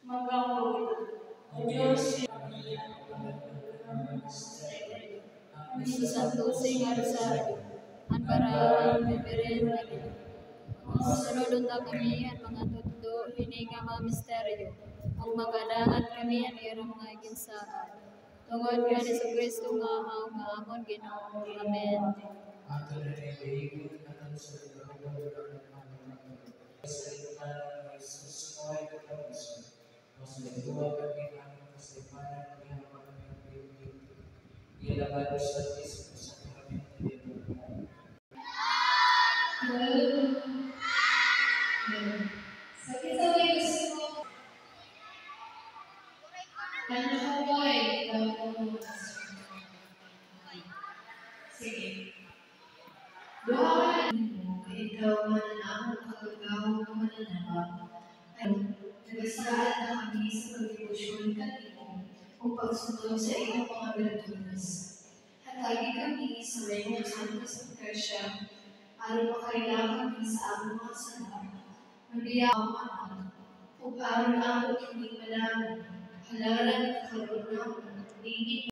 O Diyos, sa Santusing Rosario, ang paraan bibirin natin. Sunod unta kami ang mga tutdo, hininga mga misteryo. Ang magadangat kami ang iyong mga ginsaan. Tungod ka ni Kristo nga nga amon Ginoo. Amen. ato na kayo iikot at ang sa tinakabang ng sa ikaw ay susunod at ang isa. Mas nagtuwa kami ang kasipanan niya mga pagpipit. Ilabado sa Kristo sa kami sa kisaway gusto panahaway sige. Duhawan mo kay ikaw mananamang kagagawa ng mananabang ay nagasaan na kami sa pagdibusyon kanino o pagsunod sa iyong mga bertunas. Hatagi kami sa mayong santos ng Kersya aron makailangan kami sa among mga sanap. Mabiya ang anak o aron ang kinig malaman halalan at karoon naman, hindi